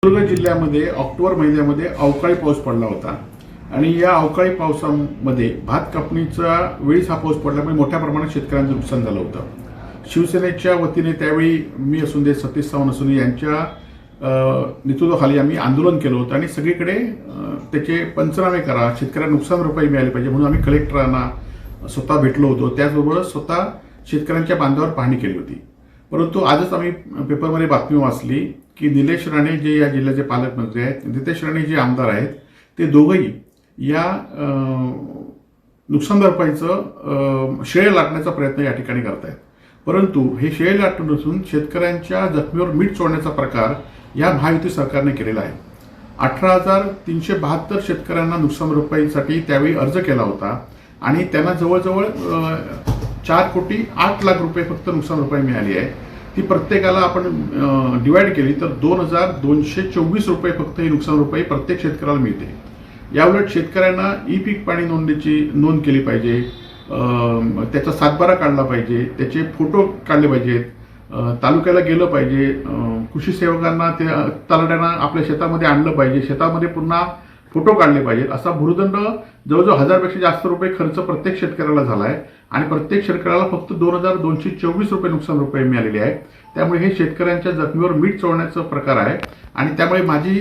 सिंधुदुर्ग जिल्ह्यामध्ये ऑक्टोबर महिन्यामध्ये अवकाळी पाऊस पडला होता आणि या अवकाळी पावसामध्ये भात कापणीचा वेळीच हा पाऊस पडल्यामुळे मोठ्या प्रमाणात शेतकऱ्यांचं नुकसान झालं होतं। शिवसेनेच्या वतीने त्यावेळी मी असून दे सतीश सावंत असून यांच्या नेतृत्वाखाली आम्ही आंदोलन केलं होतं आणि सगळीकडे त्याचे पंचनामे करा, शेतकऱ्यांना नुकसान भरपाई मिळाली पाहिजे म्हणून आम्ही कलेक्टरांना स्वतः भेटलो होतो। त्याचबरोबर स्वतः शेतकऱ्यांच्या बांधावर पाहणी केली होती। परंतु आजच आम्ही पेपरमध्ये बातमी वाचली की निलेश राणे जे या जिल्ह्याचे पालकमंत्री आहेत, नितेश राणे जे आमदार आहेत, ते दोघंही या नुकसान भरपाईचं श्रेय लाटण्याचा प्रयत्न या ठिकाणी करत आहेत। परंतु हे श्रेय लाटून नसून शेतकऱ्यांच्या जखमीवर मीठ चोळण्याचा प्रकार या महायुती सरकारने केलेला आहे। 18,372 शेतकऱ्यांना नुकसान भरपाईसाठी त्यावेळी अर्ज केला होता आणि त्यांना जवळजवळ 4,08,00,000 रुपये फक्त नुकसान भरपाई मिळाली आहे। ती प्रत्येकाला आपण डिवाइड केली तर 2,224 रुपये फक्त ही नुकसान भरपाई प्रत्येक शेतकऱ्याला मिळते। याउलट शेतकऱ्यांना ई पीक पाणी नोंदणीची नोंद केली पाहिजे, त्याचा सातबारा काढला पाहिजे, त्याचे फोटो काढले पाहिजेत, तालुक्याला गेलं पाहिजे, कृषी सेवकांना ते तलाट्यांना आपल्या शेतामध्ये आणलं पाहिजे, शेतामध्ये पुन्हा फोटो काढले पाहिजेत। असा भूर्दंड जवळजवळ 1,000 पेक्षा जास्त रुपये खर्च प्रत्येक शेतकऱ्याला झाला आहे आणि प्रत्येक शेतकऱ्याला फक्त 2,224 रुपये नुकसान भरपाई मिळालेली आहे। त्यामुळे हे शेतकऱ्यांच्या जखमीवर मीठ चोळण्याचा प्रकार आहे आणि त्यामुळे माझी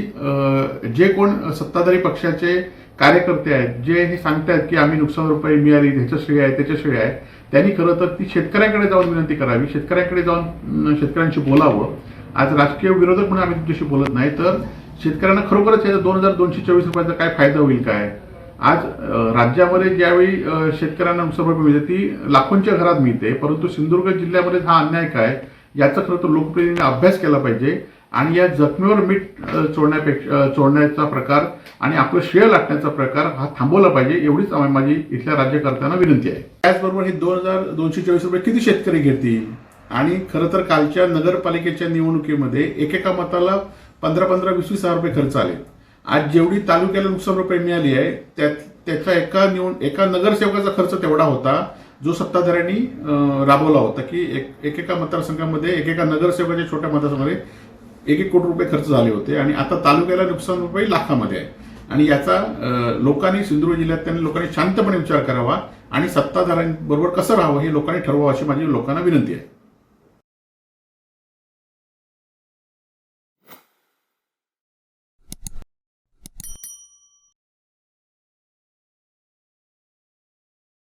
जे कोण सत्ताधारी पक्षाचे कार्यकर्ते आहेत जे हे सांगतायत की आम्ही नुकसान भरपाई मिळाली ह्याचं श्रेय आहे त्याचं श्रेय आहे, त्यांनी खरं तर ती शेतकऱ्यांकडे जाऊन विनंती करावी, शेतकऱ्यांकडे जाऊन शेतकऱ्यांशी बोलावं। आज राजकीय विरोधक म्हणून आम्ही तुमच्याशी बोलत नाही, तर शेतकऱ्यांना खरोखरच 2,224 रुपयाचा काय फायदा होईल काय? आज राज्यामध्ये ज्यावेळी शेतकऱ्यांना नुकसान भरपाई मिळते ती लाखोंच्या घरात मिळते, परंतु सिंधुदुर्ग जिल्ह्यामध्ये हा अन्याय काय याचा खरं तर लोकप्रतिनिधींनी अभ्यास केला पाहिजे आणि या जखमीवर मीठ चोळण्याचा प्रकार आणि आपलं श्रेय लाटण्याचा प्रकार हा थांबवला पाहिजे, एवढीच माझी इथल्या राज्यकर्त्यांना विनंती आहे। त्याचबरोबर हे 2,224 रुपये किती शेतकरी घेतील? आणि खरं तर कालच्या नगरपालिकेच्या निवडणुकीमध्ये एकेका मताला 15,15, 20,000 रुपये खर्च आले। आज जेवढी तालुक्याला नुकसान भरपाई मिळाली आहे त्याचा एका नगरसेवकाचा खर्च तेवढा होता जो सत्ताधाऱ्यांनी राबवला होता की एकेका मतदारसंघामध्ये एकेका नगरसेवकाच्या छोट्या मतदारसंघामध्ये 1-1 कोटी रुपये खर्च झाले होते आणि आता तालुक्याला नुकसान भरपाई लाखामध्ये आहे। आणि याचा लोकांनी सिंधुदुर्ग जिल्ह्यात लोकांनी शांतपणे विचार करावा आणि सत्ताधाऱ्यांबरोबर कसं राहावं हे लोकांनी ठरवावं अशी माझी लोकांना विनंती आहे।